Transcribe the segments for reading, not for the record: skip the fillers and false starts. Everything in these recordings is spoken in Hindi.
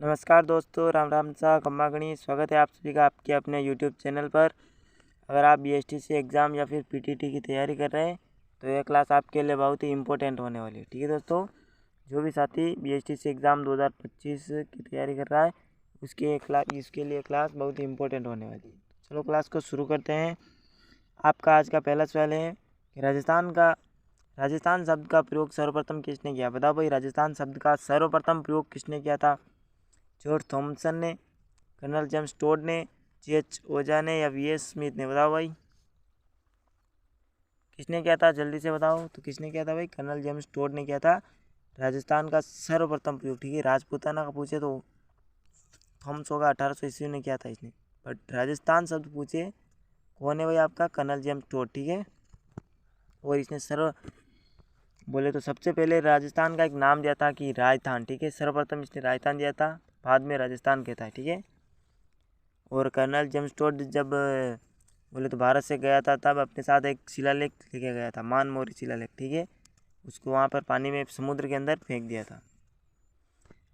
नमस्कार दोस्तों, राम राम सा खम्मा गणी। स्वागत है आप सभी का आपके अपने यूट्यूब चैनल पर। अगर आप बीएसटीसी एग्ज़ाम या फिर पीटीटी की तैयारी कर रहे हैं तो यह क्लास आपके लिए बहुत ही इम्पोर्टेंट होने वाली है। ठीक है दोस्तों, जो भी साथी बीएसटीसी एग्ज़ाम 2025 की तैयारी कर रहा है उसके लिए क्लास बहुत ही इम्पोर्टेंट होने वाली है। चलो क्लास को शुरू करते हैं। आपका आज का पहला सवाल है कि राजस्थान शब्द का प्रयोग सर्वप्रथम किसने किया। बताओ भाई, राजस्थान शब्द का सर्वप्रथम प्रयोग किसने किया था? जॉर्ज थॉमसन ने, कर्नल जेम्स टोड ने, J.H. ओजा ने या V.S. स्मिथ ने? बताओ भाई किसने किया था, जल्दी से बताओ। तो किसने किया था भाई? कर्नल जेम्स टोड ने किया था राजस्थान का सर्वप्रथम प्रयोग। ठीक है, राजपूताना का पूछे तो थॉमस होगा, 1800 ईस्वी में किया था इसने। बट राजस्थान शब्द पूछे कौन है भाई? आपका कर्नल जेम्स टोड। ठीक है, और इसने बोले तो सबसे पहले राजस्थान का एक नाम दिया था कि राजस्थान। ठीक है, सर्वप्रथम इसने राजस्थान दिया था, बाद में राजस्थान कहता है। ठीक है, और कर्नल जेम्स टोड जब बोले तो भारत से गया था तब अपने साथ एक शिलालेख लेके गया था, मानमोरी शिलालेख। ठीक है, उसको वहाँ पर पानी में समुद्र के अंदर फेंक दिया था।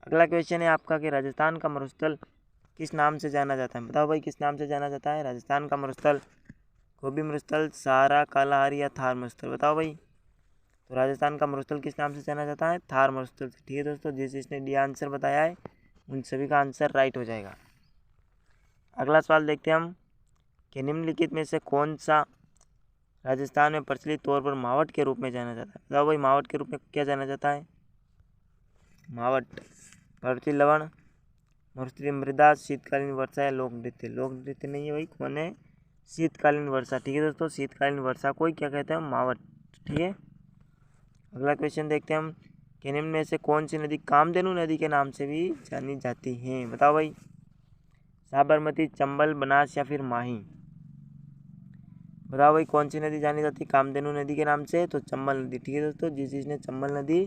अगला क्वेश्चन है आपका कि राजस्थान का मरुस्थल किस नाम से जाना जाता है। बताओ भाई किस नाम से जाना जाता है राजस्थान का मरुस्थल? गोबी मरुस्थल, सहारा, कालाहारी या थार मरुस्थल? बताओ भाई। तो राजस्थान का मरुस्थल किस नाम से जाना जाता है? थार मरुस्थल से। ठीक है दोस्तों, जिसने डी आंसर बताया है उन सभी का आंसर राइट हो जाएगा। अगला सवाल देखते हैं हम कि निम्नलिखित में से कौन सा राजस्थान में प्रचलित तौर पर मावट के रूप में जाना जाता है? बताओ भाई, मावट के रूप में क्या जाना जाता है? मावट, पर्वतीय लवण, मरुस्थलीय मृदा, शीतकालीन वर्षा या लोक नृत्य? लोक नृत्य नहीं है भाई, कौन है? शीतकालीन वर्षा। ठीक है दोस्तों, शीतकालीन वर्षा को क्या कहते हैं? मावट। ठीक है, अगला क्वेश्चन देखते हैं हम कि निम्न में से कौन सी नदी कामधेनु नदी के नाम से भी जानी जाती है? बताओ भाई। साबरमती, चंबल, बनास या फिर माही? बताओ भाई कौन सी नदी जानी जाती है कामधेनु नदी के नाम से? तो चंबल नदी। ठीक है दोस्तों, जिसने चंबल नदी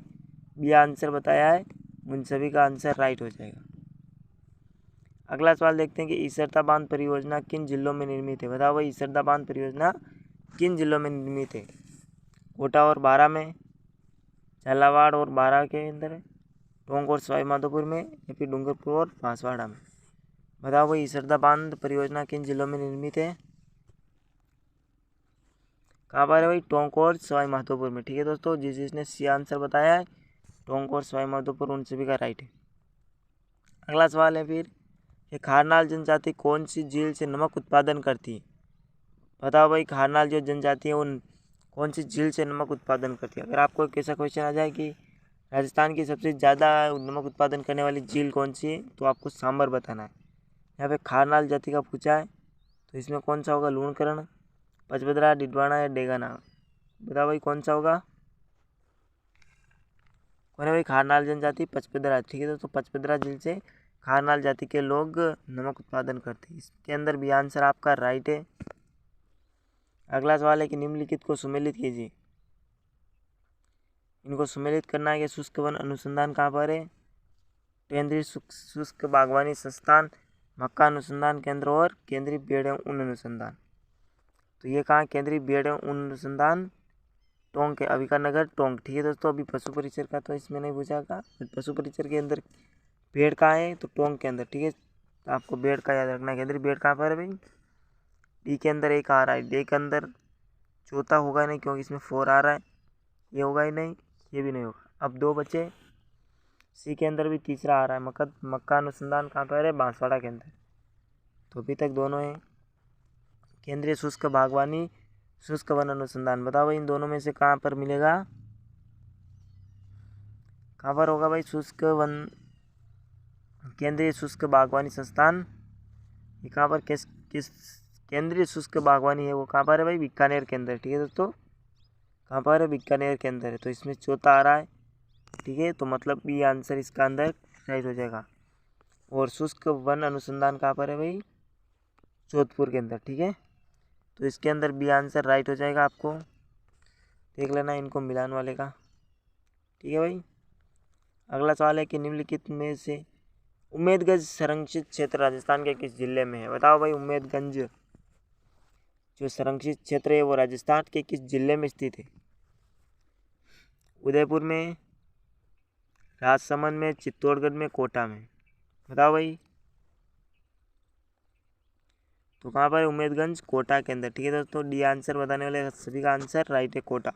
भी आंसर बताया है उन सभी का आंसर राइट हो जाएगा। अगला सवाल देखते हैं कि ईसरता बांध परियोजना किन जिलों में निर्मित है? बताओ भाई, ईसरता बांध परियोजना किन जिलों में निर्मित है? कोटा और बारां में, झालावाड़ और बारां के अंदर है, टोंक और सवाई माधोपुर में या फिर डूंगरपुर और बांसवाड़ा में? बताओ भाई, ईसरदा बांध परियोजना किन जिलों में निर्मित है? कहाँ पर है भाई? टोंक और सवाई माधोपुर में। ठीक है दोस्तों, जिसने सी आंसर बताया है टोंक और सवाई माधोपुर उन सभी का राइट है। अगला सवाल है फिर कि खारनाल जनजाति कौन सी झील से नमक उत्पादन करती है? बताओ भाई, खारनाल जो जनजाति है उन कौन सी झील से नमक उत्पादन करती है? अगर आपको एक ऐसा क्वेश्चन आ जाए कि राजस्थान की सबसे ज़्यादा नमक उत्पादन करने वाली झील कौन सी है, तो आपको सांबर बताना है। यहाँ पे खारनाल जाति का पूछा है, तो इसमें कौन सा होगा? लूणकरण, पचपदरा, डिडवाना या डेगाना? बताओ भाई कौन सा होगा? कौन है भाई? खारनाल जनजाति, पचपदरा। ठीक है दोस्तों, पचपदरा झील से खारनाल जाति के लोग नमक उत्पादन करते हैं। इसके अंदर भी आंसर आपका राइट है। अगला सवाल है कि निम्नलिखित को सुमेलित कीजिए। इनको सुमेलित करना है कि शुष्क वन अनुसंधान कहाँ पर है? केंद्रीय शुष्क बागवानी संस्थान, मक्का अनुसंधान केंद्र और केंद्रीय पेड़ एवं ऊन अनुसंधान। तो ये कहाँ? केंद्रीय पेड़ एवं ऊन अनुसंधान टोंक के अविका नगर टोंक। ठीक है दोस्तों, अभी पशु परिचर का तो इसमें नहीं पूछा था, पशु परिचर के अंदर पेड़ कहाँ है? तो टोंक के अंदर। ठीक है, तो आपको पेड़ का याद रखना है। केंद्रीय पेड़ कहाँ पर है भाई? डी के अंदर एक आ रहा है, डी के अंदर चौथा होगा नहीं क्योंकि इसमें 4 आ रहा है, ये होगा ही नहीं, ये भी नहीं होगा। अब 2 बचे। सी के अंदर भी तीसरा आ रहा है, मक्का अनुसंधान कहाँ पर है? बांसवाड़ा के अंदर। तो अभी तक दोनों हैं। केंद्रीय शुष्क बागवानी, शुष्क वन अनुसंधान। बताओ भाई इन दोनों में से कहाँ पर मिलेगा? कहाँ पर होगा भाई? शुष्क वन, केंद्रीय शुष्क बागवानी संस्थान। ये कहाँ पर किस केंद्रीय शुष्क बागवानी है वो कहाँ पर है भाई? बीकानेर के अंदर। ठीक है दोस्तों, कहाँ पर है? बीकानेर के अंदर है। तो इसमें चौथा आ रहा है। ठीक है, तो मतलब बी आंसर इसका अंदर राइट हो जाएगा। और शुष्क वन अनुसंधान कहाँ पर है भाई? जोधपुर के अंदर। ठीक है, तो इसके अंदर बी आंसर राइट हो जाएगा। आपको देख लेना इनको मिलान वाले का। ठीक है भाई, अगला सवाल है कि निम्नलिखित में से उम्मेदगंज संरक्षित क्षेत्र राजस्थान के किस जिले में है? बताओ भाई, उम्मेदगंज जो संरक्षित क्षेत्र है वो राजस्थान के किस जिले में स्थित है? उदयपुर में, राजसमंद में, चित्तौड़गढ़ में, कोटा में? बताओ भाई। तो कहाँ पर है? उम्मेदगंज कोटा के अंदर। ठीक है दोस्तों, डी आंसर बताने वाले सभी का आंसर राइट है, कोटा।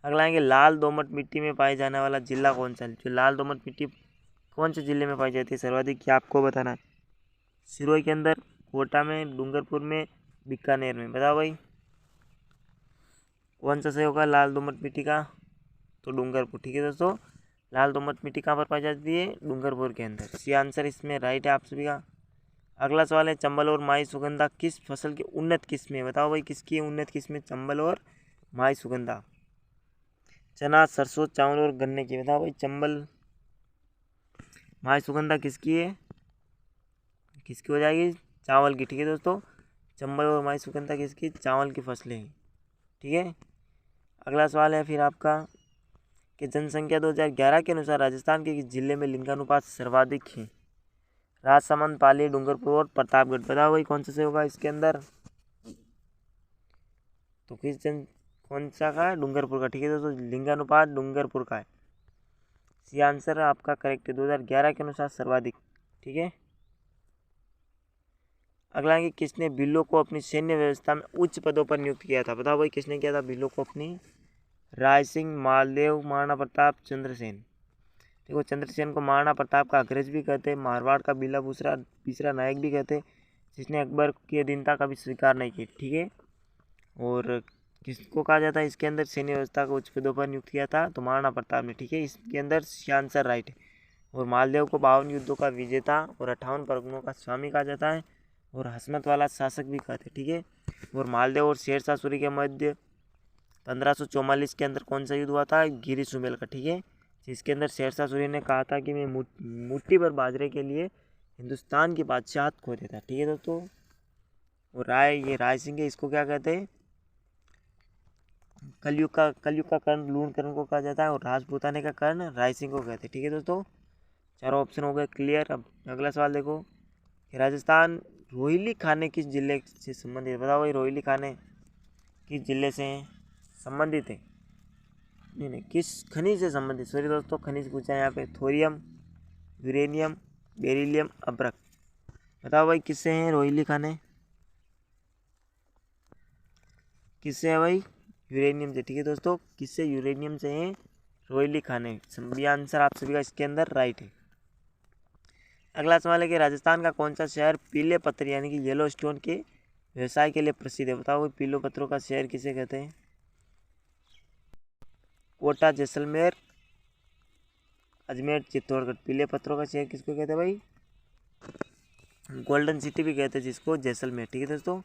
अगला आएंगे, लाल दोमट मिट्टी में पाए जाने वाला जिला कौन सा है? जो लाल दोमट मिट्टी कौन से जिले में पाई जाती है सर्वाधिक, क्या आपको बताना है। सिरोही के अंदर, कोटा में, डूंगरपुर में, बीकानेर में। बताओ भाई कौन सा सही होगा लाल दोमट मिट्टी का? तो डूंगरपुर। ठीक है दोस्तों, लाल दोमट मिट्टी कहाँ पर पाई जाती है? डूंगरपुर के अंदर। सी आंसर इसमें राइट है आप सभी का। अगला सवाल है, चंबल और माई सुगंधा किस फसल की उन्नत किस्म है? बताओ भाई किसकी उन्नत किस्म है चंबल और माई सुगंधा? चना, सरसों, चावल और गन्ने की। बताओ भाई चंबल माई सुगंधा किसकी है? किसकी हो जाएगी? चावल की। ठीक है दोस्तों, चंबल और माई सुगंधा किसकी? चावल की फसलें हैं। ठीक है। अगला सवाल है फिर आपका कि जनसंख्या 2011 के अनुसार राजस्थान के किस जिले में लिंगानुपात सर्वाधिक है? राजसमंद, पाली, डूंगरपुर और प्रतापगढ़। बताओ भाई कौन सा से होगा इसके अंदर? तो कौन सा का है? डूंगरपुर का। ठीक है दोस्तों, लिंगानुपात डूंगरपुर का है। सी आंसर आपका करेक्ट है, 2011 के अनुसार सर्वाधिक। ठीक है। अगला है कि किसने भिल्लों को अपनी सैन्य व्यवस्था में उच्च पदों पर नियुक्त किया था? बताओ भाई किसने किया था भिल्लों को अपनी? राय सिंह, मालदेव, महाराणा प्रताप, चंद्रसेन। देखो चंद्रसेन को महाराणा प्रताप का अग्रज भी कहते हैं, मारवाड़ का बिला तीसरा नायक भी कहते हैं, जिसने अकबर की अधीनता का भी स्वीकार नहीं की। ठीक है। और किसको कहा जाता है इसके अंदर सैन्य व्यवस्था को उच्च पदों पर नियुक्त किया था? तो महाराणा प्रताप ने। ठीक है, इसके अंदर आंसर राइट है। और मालदेव को 52 युद्धों का विजेता और 58 परगनों का स्वामी कहा जाता है, और हसमत वाला शासक भी कहते हैं। ठीक है। और मालदेव और शेरशाह सूरी के मध्य 1544 के अंदर कौन सा युद्ध हुआ था? गिरी सुमेल का। ठीक है, जिसके अंदर शेरशाह सूरी ने कहा था कि मैं मुट्ठी भर बाजरे के लिए हिंदुस्तान की बादशाहत खो देता। ठीक है दोस्तों। और ये राय सिंह है, इसको क्या कहते हैं? कलयुग का कर्ण लूण कर्ण को कहा जाता है, और राजपूताने का कर्ण राय सिंह को कहते हैं। ठीक है दोस्तों, चारों ऑप्शन हो गए क्लियर। अब अगला सवाल देखो कि राजस्थान रोहिली खाने किस जिले से संबंधित है? बताओ भाई रोहिली खाने किस जिले से संबंधित है? नहीं, किस खनिज से संबंधित, सॉरी दोस्तों, खनिज पूछा है यहाँ पे। थोरियम, यूरेनियम, बेरिलियम, अब्रक। बताओ भाई किससे हैं रोहिली खाने? किससे है भाई? यूरेनियम से। ठीक है दोस्तों, किससे? यूरेनियम से हैं रोहिली खाने। सभी आंसर आप सभी का इसके अंदर राइट है। अगला सवाल है कि राजस्थान का कौन सा शहर पीले पत्थर यानी कि येलो स्टोन के व्यवसाय के लिए प्रसिद्ध है? बताओ भाई पीले पत्थरों का शहर किसे कहते हैं? कोटा, जैसलमेर, अजमेर, चित्तौड़गढ़। पीले पत्थरों का शहर किसको कहते हैं भाई? गोल्डन सिटी भी कहते हैं जिसको, जैसलमेर। ठीक है दोस्तों,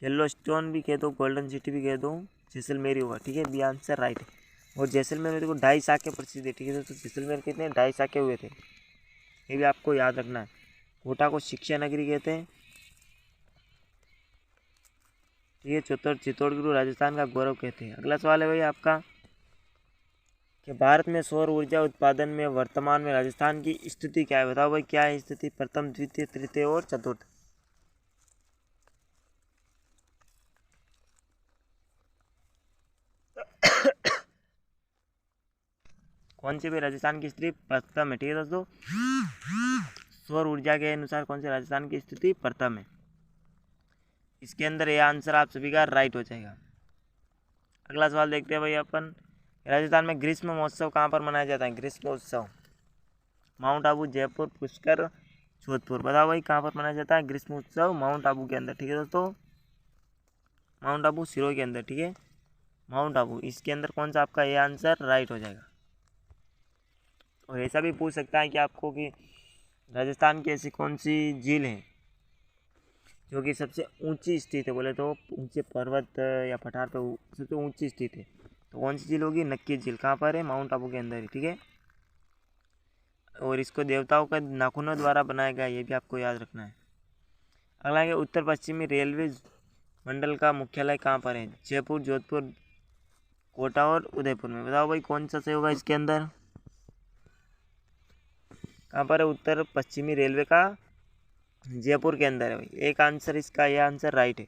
येलो स्टोन भी कह दो, गोल्डन सिटी भी कह दो, जैसलमेर ही होगा। ठीक है, बी आंसर राइट है। और जैसलमेर में देखो 2.5 शाखे प्रसिद्ध है। ठीक है दोस्तों, जैसलमेर कितने 2.5 शाखे हुए थे, ये भी आपको याद रखना है। कोटा को शिक्षा नगरी कहते हैं। ठीक है, चित्तौड़गढ़ को राजस्थान का गौरव कहते हैं। अगला सवाल है भाई आपका कि भारत में सौर ऊर्जा उत्पादन में वर्तमान में राजस्थान की स्थिति क्या है? बताओ भाई क्या है स्थिति? प्रथम, द्वितीय, तृतीय और चतुर्थ। कौन सी भी राजस्थान की स्थिति प्रथम है? ठीक है दोस्तों, सौर ऊर्जा के अनुसार कौन सी राजस्थान की स्थिति प्रथम है? इसके अंदर ये आंसर आप सभी का राइट हो जाएगा। अगला सवाल देखते हैं भाई अपन, राजस्थान में ग्रीष्म महोत्सव कहाँ पर मनाया जाता है? ग्रीष्म उत्सव माउंट आबू, जयपुर, पुष्कर, जोधपुर। बताओ भाई कहाँ पर मनाया जाता है ग्रीष्म उत्सव? माउंट आबू के अंदर। ठीक है दोस्तों, माउंट आबू सिरोही के अंदर। ठीक है, माउंट आबू, इसके अंदर कौन सा आपका ये आंसर राइट हो जाएगा। और ऐसा भी पूछ सकता है कि आपको कि राजस्थान की ऐसी कौन सी झील है जो कि सबसे ऊंची स्थित है? बोले तो ऊंचे पर्वत या पठार पे सबसे ऊंची स्थित है, तो कौन सी झील होगी? नक्की झील। कहाँ पर है? माउंट आबू के अंदर है। ठीक है, और इसको देवताओं का नाखूनों द्वारा बनाया गया, ये भी आपको याद रखना है। अगला है उत्तर पश्चिमी रेलवे मंडल का मुख्यालय कहाँ पर है? जयपुर, जोधपुर, कोटा और उदयपुर में। बताओ भाई कौन सा सही होगा इसके अंदर? कहाँ पर है उत्तर पश्चिमी रेलवे का? जयपुर के अंदर है भाई, एक आंसर इसका ये आंसर राइट है।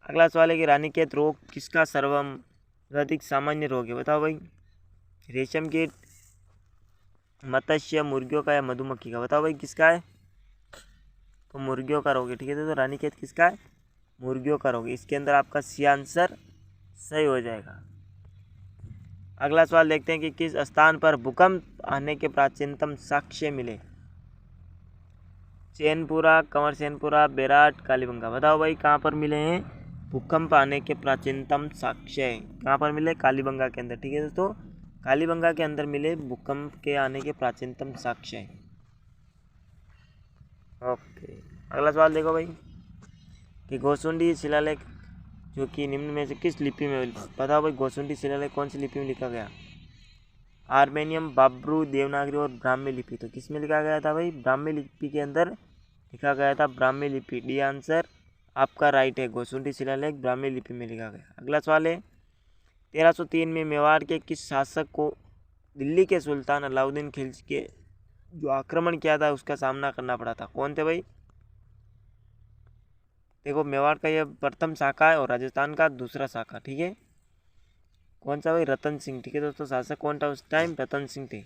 अगला सवाल है कि रानीखेत रोग किसका सर्वाधिक सामान्य रोग है? बताओ भाई, रेशम कीट, मत्स्य मुर्गियों का या मधुमक्खी का? बताओ भाई किसका है? तो मुर्गियों का रहोगे, ठीक है। तो रानीखेत किसका है? मुर्गियों का रहोगे। इसके अंदर आपका सी आंसर सही हो जाएगा। अगला सवाल देखते हैं कि किस स्थान पर भूकंप आने के प्राचीनतम साक्ष्य मिले? चैनपुरा, कंवर सेनपुरा, बेराट, कालीबंगा। बताओ भाई कहाँ पर मिले हैं भूकंप आने के प्राचीनतम साक्ष्य? कहाँ पर मिले? कालीबंगा के अंदर, ठीक है दोस्तों। कालीबंगा के अंदर मिले भूकंप के आने के प्राचीनतम साक्ष्य। ओके, अगला सवाल देखो भाई कि गोसुंडी शिलालेख जो कि निम्न में से किस लिपि में? बताओ भाई गोसुंडी शिलालेख कौन सी लिपि में लिखा गया? आर्मेनियम, बाब्रू, देवनागरी और ब्राह्मी लिपि। तो किस में लिखा गया था भाई? ब्राह्मी लिपि के अंदर लिखा गया था, ब्राह्मी लिपि। डी आंसर आपका राइट है, गोसुंडी शिलालेख ब्राह्मी लिपि में लिखा गया। अगला सवाल है 1303 में मेवाड़ के किस शासक को दिल्ली के सुल्तान अलाउद्दीन खिलजी के जो आक्रमण किया था उसका सामना करना पड़ा था? कौन थे भाई? देखो मेवाड़ का यह प्रथम शाखा है और राजस्थान का दूसरा शाखा, ठीक है। कौन सा भाई? रतन सिंह, ठीक है दोस्तों। शासक कौन था उस टाइम? रतन सिंह थे,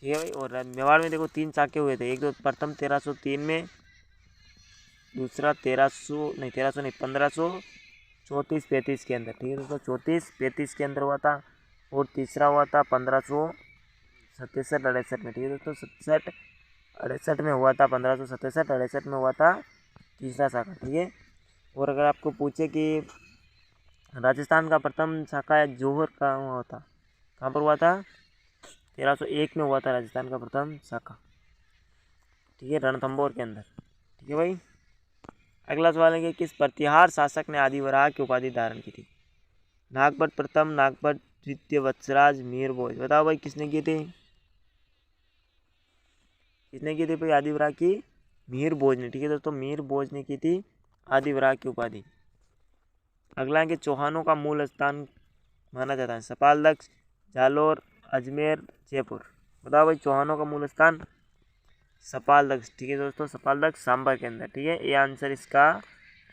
ठीक है भाई। और मेवाड़ में देखो 3 शाखे हुए थे। एक तो प्रथम 1303 में, दूसरा 1300 नहीं 1534-35 के अंदर, ठीक है दोस्तों। 34-35 के अंदर हुआ था। और तीसरा हुआ था 1567-68 में, ठीक है दोस्तों। 67-68 में हुआ था, 1567-68 में हुआ था तीसरा शाखा, ठीक है। और अगर आपको पूछे कि राजस्थान का प्रथम शाखा जोहर का हुआ था, कहाँ पर हुआ था? 1301 में हुआ था राजस्थान का प्रथम शाखा, ठीक है, रणथंभौर के अंदर, ठीक है भाई। अगला सवाल है कि किस प्रतिहार शासक ने आदिवराह की उपाधि धारण की थी? नागभट्ट प्रथम, नागभट्ट द्वितीय, वत्सराज, मीर भोज। बताओ भाई किसने की थी? किसने की थी भाई आदिवराह की? मीर भोज ने, ठीक है दोस्तों। मीर भोज ने की थी आदिवराह की उपाधि। अगला है कि चौहानों का मूल स्थान माना जाता है सपालदक्ष, जालोर, अजमेर, जयपुर। बताओ भाई चौहानों का मूल स्थान? सपालदक्ष, ठीक है दोस्तों। सपालदक्ष सांभर के अंदर, ठीक है। ये आंसर इसका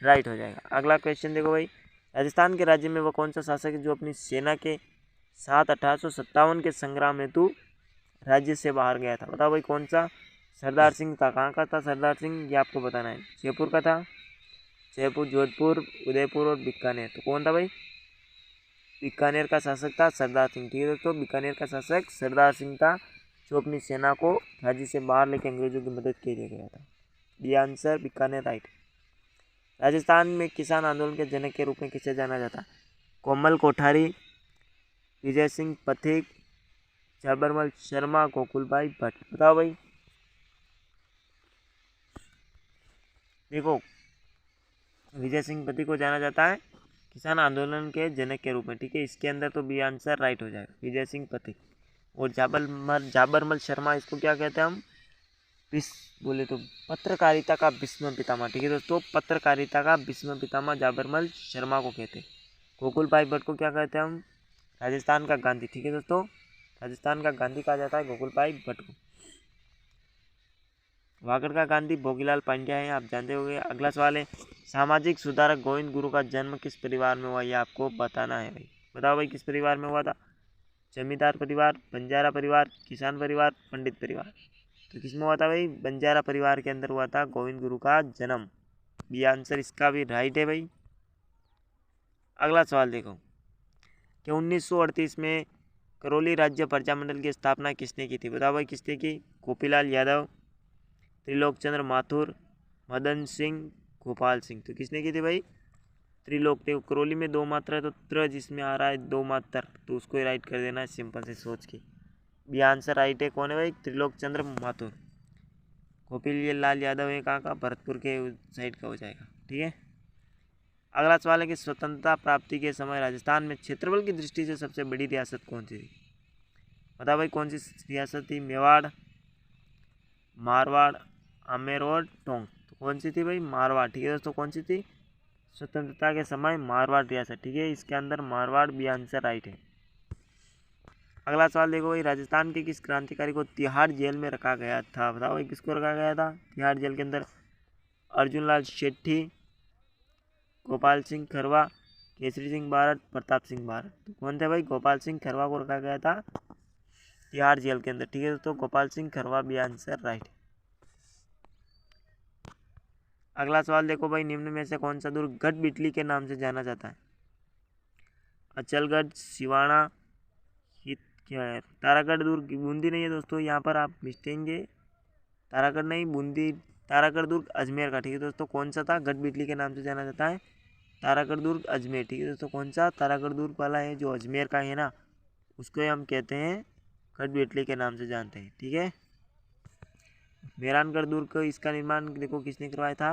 राइट हो जाएगा। अगला क्वेश्चन देखो भाई, राजस्थान के राज्य में वह कौन सा शासक है जो अपनी सेना के साथ 1857 के संग्राम हेतु राज्य से बाहर गया था? बताओ भाई कौन सा? सरदार सिंह था। कहाँ का था सरदार सिंह? ये आपको बताना है। जयपुर का था। जयपुर, जोधपुर, उदयपुर और बीकानेर। तो कौन था भाई? बीकानेर का शासक था सरदार सिंह, ठीक है दोस्तों। बीकानेर का शासक सरदार सिंह था जो अपनी सेना को राज्य से बाहर लेकर अंग्रेजों की मदद के लिए गया था। ये आंसर बीकानेर राइट। राजस्थान में किसान आंदोलन के जनक के रूप में किसे जाना जाता है? कोमल कोठारी, विजय सिंह पथिक, झाबरमल शर्मा, गोकुलभाई भट्ट। बताओ भाई। देखो विजय सिंह पथिक को जाना जाता है किसान आंदोलन के जनक के रूप में, ठीक है। इसके अंदर तो बी आंसर राइट हो जाएगा, विजय सिंह पथिक। और झाबरमल शर्मा, इसको क्या कहते हैं हम? बोले तो पत्रकारिता का भीष्म पितामह, ठीक है दोस्तों। पत्रकारिता का भीष्म पितामह झाबरमल शर्मा को कहते हैं। गोकुलभाई भट्ट को क्या कहते हैं हम? राजस्थान का गांधी, ठीक है दोस्तों। राजस्थान का गांधी कहा जाता है गोकुलभाई भट्ट को। वागड़ का गांधी भोगीलाल पांड्या है, आप जानते होंगे। अगला सवाल है सामाजिक सुधारक गोविंद गुरु का जन्म किस परिवार में हुआ? ये आपको बताना है भाई। बताओ भाई किस परिवार में हुआ था? जमींदार परिवार, बंजारा परिवार, किसान परिवार, पंडित परिवार। तो किसमें हुआ था भाई? बंजारा परिवार के अंदर हुआ था गोविंद गुरु का जन्म। ये आंसर इसका भी राइट है भाई। अगला सवाल देखो कि 1938 में करौली राज्य प्रजामंडल की स्थापना किसने की थी? बताओ भाई किसने की? गोपीलाल यादव, त्रिलोक चंद्र माथुर, मदन सिंह, गोपाल सिंह। तो किसने की थी भाई? त्रिलोक। देखो करौली में 2 मात्रा है तो त्र जिसमें आ रहा है 2 मात्रा, तो उसको ही राइट कर देना है सिंपल से सोच के। ये आंसर राइट है। कौन है भाई? त्रिलोक चंद्र माथुर। गोपीलाल लाल यादव है कहाँ का? भरतपुर के साइड का हो जाएगा, ठीक है। अगला सवाल है कि स्वतंत्रता प्राप्ति के समय राजस्थान में क्षेत्रफल की दृष्टि से सबसे बड़ी रियासत कौन सी थी? बताओ भाई कौन सी रियासत थी? मेवाड़, मारवाड़, आमेर और टोंक। तो कौन सी थी भाई? मारवाड़, ठीक है दोस्तों। कौन सी थी? स्वतंत्रता के समय मारवाड़ रियासत, ठीक है। इसके अंदर मारवाड़ भी आंसर राइट है। अगला सवाल देखो भाई, राजस्थान के किस क्रांतिकारी को तिहाड़ जेल में रखा गया था? बताओ भाई किसको रखा गया था तिहाड़ जेल के अंदर? अर्जुन लाल शेट्टी, गोपाल सिंह खरवा, केसरी सिंह भारत, प्रताप सिंह भारत। तो कौन थे भाई? गोपाल सिंह खरवा को रखा गया था तिहाड़ जेल के अंदर, ठीक है दोस्तों। गोपाल सिंह खरवा भी आंसर राइट। अगला सवाल देखो भाई, निम्न में से कौन सा दुर्ग गढ़ बिटली के नाम से जाना जाता है? अचलगढ़, सिवाना, क्या है? तारागढ़ दुर्ग बूंदी नहीं है दोस्तों, यहाँ पर आप मिस्टेंगे, तारागढ़ नहीं बूंदी, तारागढ़ दुर्ग अजमेर का, ठीक है दोस्तों। कौन सा था? गढ़ बिटली के नाम से जाना जाता है तारागढ़ दुर्ग अजमेर, ठीक है दोस्तों। कौन सा? तारागढ़ दुर्ग वाला है जो अजमेर का है ना, उसको हम कहते हैं गढ़ बिटली के नाम से जानते हैं, ठीक है। मेहरानगढ़ दुर्ग इसका निर्माण देखो किसने करवाया था?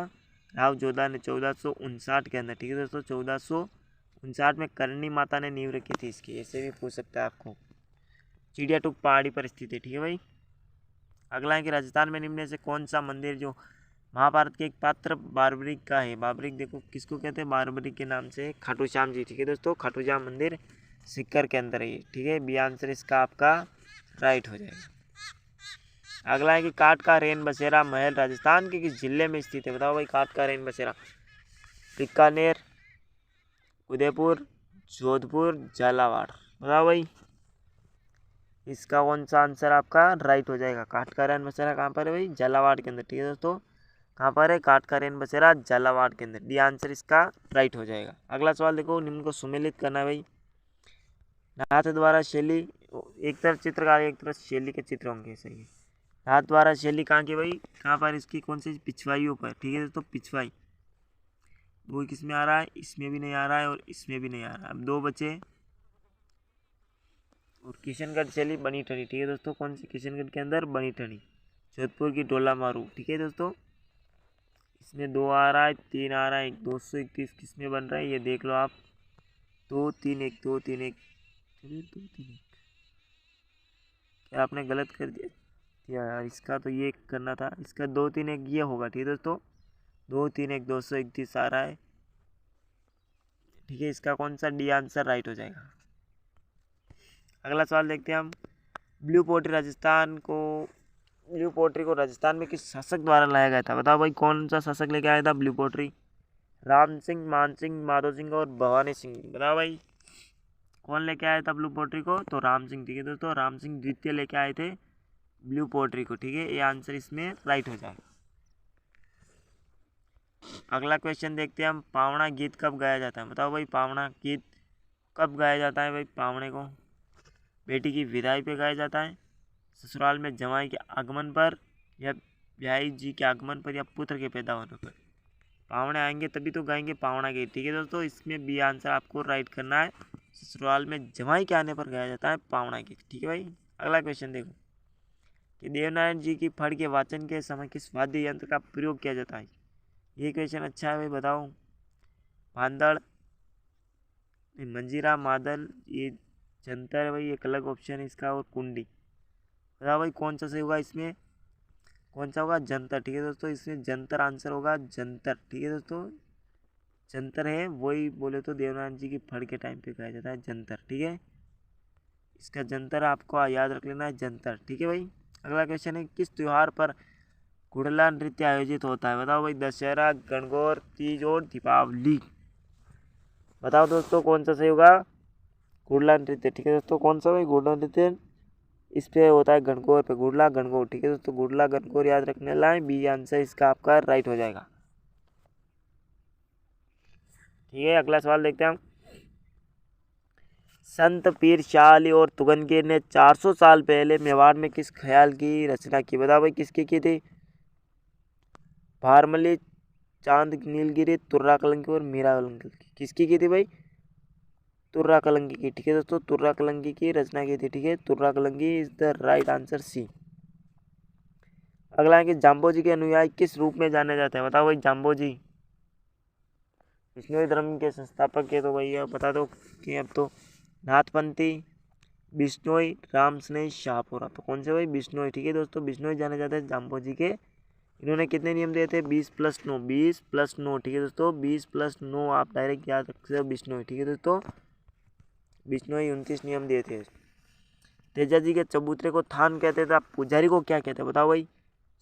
राव जोधा ने 1459 के अंदर, ठीक है दोस्तों। 1459 में करणी माता ने नींव रखी थी इसकी, ऐसे भी पूछ सकता है आपको। चिड़िया टूक पहाड़ी पर स्थित है, ठीक है भाई। अगला है कि राजस्थान में निम्न में से कौन सा मंदिर जो महाभारत के एक पात्र बारबरिक का है? बारबरिक देखो किसको कहते हैं? बारबरिक के नाम से खाटू श्याम जी, ठीक है दोस्तों। खाटू श्याम मंदिर सिक्कर के अंदर है, ठीक है। बी आंसर इसका आपका राइट हो जाएगा। अगला है कि काट का रेन बसेरा महल राजस्थान के किस जिले में स्थित है? बताओ भाई, काट का रेन बसेरा बीकानेर, उदयपुर, जोधपुर, झालावाड़, बताओ भाई इसका कौन सा आंसर आपका राइट हो जाएगा? काट का रेन बसेरा कहाँ पर है भाई? झालावाड़ के अंदर, ठीक है दोस्तों। कहाँ पर है? काट का रेन बसेरा झालावाड़ के अंदर, डी आंसर इसका राइट हो जाएगा। अगला सवाल देखो, निम्न को सुमेलित करना है भाई। नाथ द्वारा शैली, एक तरफ चित्रकार एक तरफ शैली के चित्र होंगे, सही है। नाथ द्वारा शैली कहाँ की भाई? कहाँ पर इसकी कौन सी पिछवाइयों पर, ठीक है दोस्तों। पिछवाई वो किस में आ रहा है? इसमें भी नहीं आ रहा है और इसमें भी नहीं आ रहा है, अब दो बचे। और किशनगढ़ शैली बनी ठनी, ठीक है दोस्तों। कौन सी? किशनगढ़ के अंदर बनी ठनी। जोधपुर की डोला मारू, ठीक है दोस्तों। इसमें 2 आ रहा है, 3 आ रहा है, 231 किस में बन रहा है ये देख लो आप। 231 231 231, क्या आपने गलत कर दिया यार? इसका तो ये करना था, इसका 231 ये होगा, ठीक है दोस्तों। 231 231 आ रहा है, ठीक है। इसका कौन सा डी आंसर राइट हो जाएगा। अगला सवाल देखते हैं हम। ब्लू पोट्री को राजस्थान में किस शासक द्वारा लाया गया था? बताओ भाई कौन सा शासक लेके आया था ब्लू पोट्री? राम सिंह, मान सिंह, माधो सिंह और भवानी सिंह, बताओ भाई कौन लेके आया था ब्लू पोट्री को? तो राम सिंह, ठीक है दोस्तों। राम सिंह द्वितीय लेके आए थे ब्लू पोट्री को, ठीक है। ये आंसर इसमें राइट हो जाएगा। अगला क्वेश्चन देखते हैं हम। पावना गीत कब गाया जाता है? बताओ भाई पावना गीत कब गाया जाता है भाई? पावने को बेटी की विदाई पे गाया जाता है, ससुराल में जमाई के आगमन पर, या ब्याई जी के आगमन पर, या पुत्र के पैदा होने पर। पावने आएंगे तभी तो गाएंगे पावना गीत, ठीक है दोस्तों। इसमें बी आंसर आपको राइट करना है। ससुराल में जमाई के आने पर गाया जाता है पावना गीत, ठीक है भाई। अगला क्वेश्चन देखो कि देवनारायण जी की फड़ के वाचन के समय किस वाद्य यंत्र का प्रयोग किया जाता है? ये क्वेश्चन अच्छा है भाई, बताओ। भांदड़, मंजीरा, मादल, ये जंतर है भाई, एक अलग ऑप्शन है इसका, और कुंडी, बताओ भाई कौन सा सही होगा इसमें? कौन सा होगा? जंतर, ठीक है दोस्तों। इसमें जंतर आंसर होगा, जंतर, ठीक है दोस्तों। जंतर है वही बोले तो देवनारायण जी की फड़ के टाइम पे गाया जाता है जंतर, ठीक है। इसका जंतर आपको याद रख लेना है, जंतर, ठीक है भाई। अगला क्वेश्चन है, किस त्योहार पर घुड़ला नृत्य आयोजित होता है? बताओ भाई, दशहरा, गणगौर, तीज और दीपावली, बताओ दोस्तों कौन सा सही होगा? घुड़ला नृत्य, ठीक है दोस्तों। कौन सा भाई? घुड़ला नृत्य इस पे होता है गणगौर पे, घुड़ला गणगौर, ठीक है दोस्तों। घुड़ला गणगौर याद रखने लाए, बी आंसर इसका आपका राइट हो जाएगा, ठीक है। अगला सवाल देखते हैं हम। संत पीर शाह और तुगनगिर ने 400 साल पहले मेवाड़ में किस ख्याल की रचना की? बताओ भाई किसकी की थी? भारमली, चांद नीलगिरी, तुर्रा कलंकी और मीरा कलंकी, किसकी की थी भाई? तुर्रा कलंकी की, ठीक है दोस्तों। तुर्रा कलंकी की रचना की थी, ठीक है। Turra Kalangi is the right answer, C. अगला है कि जाम्बो जी के अनुयायी किस रूप में जाने जाते हैं? बताओ भाई जाम्बो जी विष्णु धर्म के संस्थापक है, तो भैया बता दो कि अब तो नाथपंथी, बिश्नोई, राम स्नेही, शाहपुरा, तो कौन से भाई? बिश्नोई, ठीक है दोस्तों। बिश्नोई जाने जाते हैं जाम्बो जी के। इन्होंने कितने नियम दिए थे? 20+9, 20+9, ठीक है दोस्तों। 20+9 आप डायरेक्ट याद रख सकते हो, बिश्नोई, ठीक है दोस्तों। बिश्नोई 29 नियम दिए थे। तेजा जी के चबूतरे को थान कहते थे, आप पुजारी को क्या कहते हैं? बताओ भाई।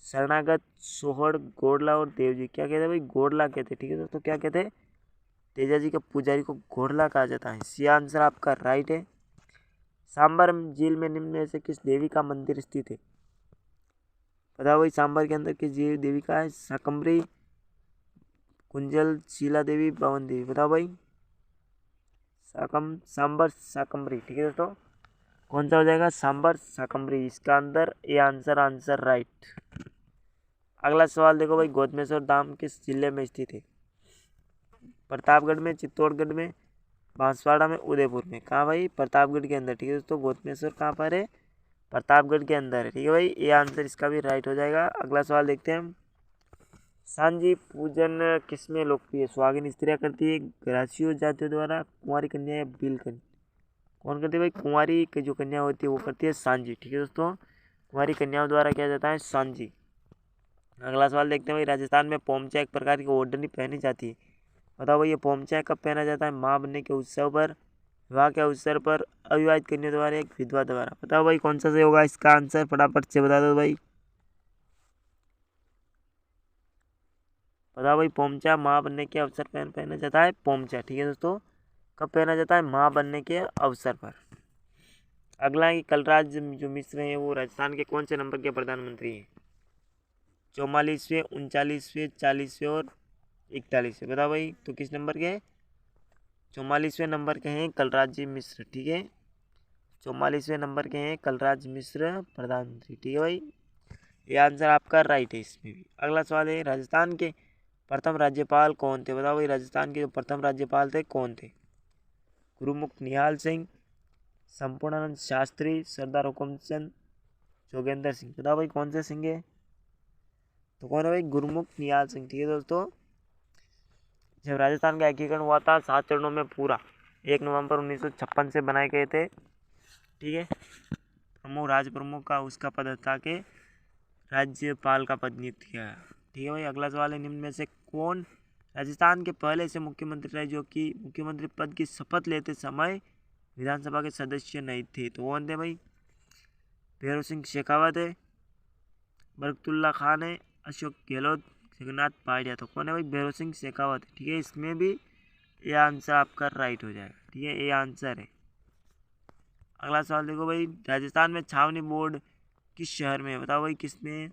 शरणागत, सोहड़, गोडला और देवजी, क्या कहते हैं भाई? गोडला कहते हैं, ठीक है दोस्तों। क्या कहते हैं? तेजा जी के पुजारी को गोडला कहा जाता है, सी आंसर आपका राइट है। सांबर झील में निम्न में से किस देवी का मंदिर स्थित है? बताओ भाई सांबर के अंदर किस देवी का है? शाकंभरी, कुंजल, शीला देवी, भवन देवी। बताओ भाई। सांबर शाकंभरी। ठीक है दोस्तों, कौन सा हो जाएगा? सांबर शाकंभरी। इसका अंदर ए आंसर राइट। अगला सवाल देखो भाई, गौतमेश्वर धाम किस जिले में स्थित है? प्रतापगढ़ में, चित्तौड़गढ़ में, बांसवाड़ा में, उदयपुर में। कहाँ भाई? प्रतापगढ़ के अंदर। ठीक है दोस्तों, गौतमेश्वर कहाँ पर है? प्रतापगढ़ के अंदर है। ठीक है भाई, ये आंसर इसका भी राइट हो जाएगा। अगला सवाल देखते हैं हम। सांझी पूजन किसमें लोकप्रिय है? सुहागिन स्त्रियाँ करती है, ग्रासियो जातियों द्वारा, कुंवारी कन्या या बिल कन्या। कौन करती है भाई? कुंवारी की जो कन्या होती है वो करती है सांझी। ठीक है दोस्तों, कुंवारी कन्याओं द्वारा किया जाता है सांझी। अगला सवाल देखते हैं भाई, राजस्थान में पोमचा एक प्रकार की ओढ़नी पहनी जाती है। बताओ भाई, ये पोमचा कब पहना जाता है? माँ बनने के उत्सव पर, विवाह के अवसर पर, अविवाहित कन्या द्वारा, एक विधवा द्वारा। बताओ भाई कौन सा सही होगा इसका आंसर? फटाफट से बता दो भाई। बताओ भाई, पोमचा माँ बनने के अवसर पर पहना जाता है पोमचा। ठीक है दोस्तों, कब पहना जाता है? माँ बनने के अवसर पर। अगला है कि कलराज जो मिश्र हैं वो राजस्थान के कौन से नंबर के प्रधानमंत्री हैं? 44वें, 39वें, 40वें और 41वें। बताओ भाई, तो किस नंबर के हैं? 44वें नंबर के हैं कलराज जी मिश्र। ठीक है, 44वें नंबर के हैं कलराज मिश्र प्रधानमंत्री। ठीक है भाई, ये आंसर आपका राइट है इसमें भी। अगला सवाल है, राजस्थान के प्रथम राज्यपाल कौन थे? बताओ भाई, राजस्थान के जो प्रथम राज्यपाल थे कौन थे? गुरुमुख निहाल सिंह, संपूर्णानंद शास्त्री, सरदार हुकुमचंद, जोगेंद्र सिंह। बताओ भाई कौन से सिंह है? तो कौन है भाई? गुरुमुख निहाल सिंह। ठीक है दोस्तों, जब राजस्थान का एकीकरण हुआ था 7 चरणों में पूरा 1 नवंबर 1956 से बनाए गए थे। ठीक है, राज प्रमुख का उसका पद था कि राज्यपाल का पद नियुक्त किया। ठीक है भाई, अगला सवाल है, निम्न में से कौन राजस्थान के पहले से मुख्यमंत्री रहे जो कि मुख्यमंत्री पद की शपथ लेते समय विधानसभा के सदस्य नहीं थे? तो कौन थे भाई? भैरव सिंह शेखावत है, बरकतुल्ला खान है, अशोक गहलोत, जगन्नाथ पहाड़िया। तो कौन है भाई? भैरव सिंह शेखावत। ठीक है, इसमें भी ये आंसर आपका राइट हो जाएगा। ठीक है, ये आंसर है। अगला सवाल देखो भाई, राजस्थान में छावनी बोर्ड किस शहर में है? बताओ भाई किस में?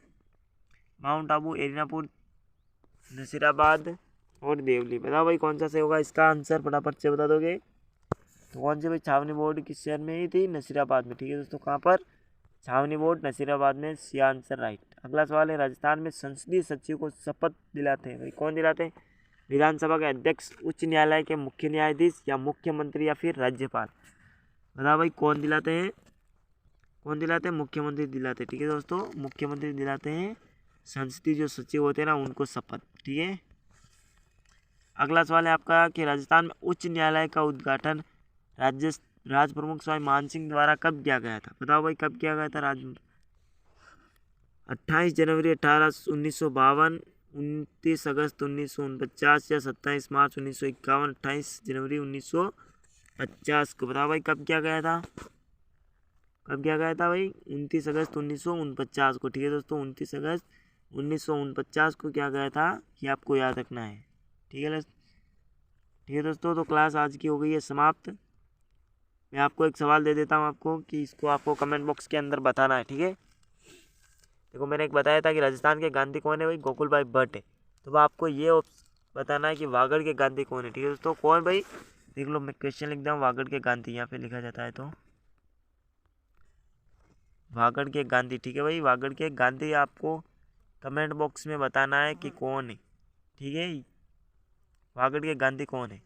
माउंट आबू, एर्नाकुलम, नसीराबाद और देवली। बताओ भाई कौन सा सही होगा इसका आंसर? फटाफट से बता दोगे। तो कौन सी भाई छावनी बोर्ड किस शहर में ही थी? नसीराबाद में। ठीक है दोस्तों, कहाँ पर? छावनी बोर्ड नसीराबाद में। C answer right. अगला सवाल है, राजस्थान में संसदीय सचिव को शपथ दिलाते हैं भाई कौन दिलाते हैं? विधानसभा के अध्यक्ष, उच्च न्यायालय के मुख्य न्यायाधीश या मुख्यमंत्री या फिर राज्यपाल। बताओ भाई कौन दिलाते हैं? कौन दिलाते हैं? मुख्यमंत्री दिलाते हैं। ठीक है दोस्तों, मुख्यमंत्री दिलाते हैं संसदीय जो सचिव होते हैं ना उनको शपथ। ठीक है, अगला सवाल है आपका कि राजस्थान में उच्च न्यायालय का उद्घाटन राज प्रमुख स्वामी मान सिंह द्वारा कब किया गया था? बताओ भाई कब किया गया था? 28 जनवरी 1952, 29 अगस्त 1949 या 27 मार्च 1951, 28 जनवरी 1950 को। बताओ भाई कब किया गया था? कब किया गया था भाई? 29 अगस्त 1949 को। ठीक है दोस्तों, 29 अगस्त 1949 को किया गया था, ये आपको याद रखना है। ठीक है दोस्तों, तो क्लास आज की हो गई है समाप्त। मैं आपको एक सवाल दे देता हूँ आपको कि इसको आपको कमेंट बॉक्स के अंदर बताना है। ठीक है, देखो मैंने एक बताया था कि राजस्थान के गांधी कौन है भाई? गोकुल भाई भट्ट है। तो आपको ये बताना है कि वागड़ के गांधी कौन है। ठीक है दोस्तों, कौन भाई? देख लो मैं क्वेश्चन लिख दूँ, वागड़ के गांधी यहाँ पे लिखा जाता है तो वागड़ के गांधी। ठीक है भाई, वागड़ के गांधी आपको कमेंट बॉक्स में बताना है कि कौन है। ठीक है, वागड़ के गांधी कौन है,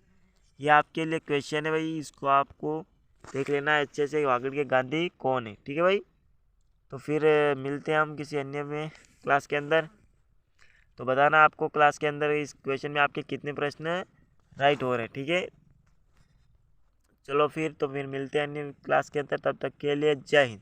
ये आपके लिए क्वेश्चन है भाई, इसको आपको देख लेना है अच्छे से, वागड़ के गांधी कौन है। ठीक है भाई, तो फिर मिलते हैं हम किसी अन्य में क्लास के अंदर। तो बताना आपको क्लास के अंदर इस क्वेश्चन में आपके कितने प्रश्न राइट हो रहे हैं। ठीक है, चलो फिर मिलते हैं अन्य क्लास के अंदर, तब तक के लिए जय हिंद।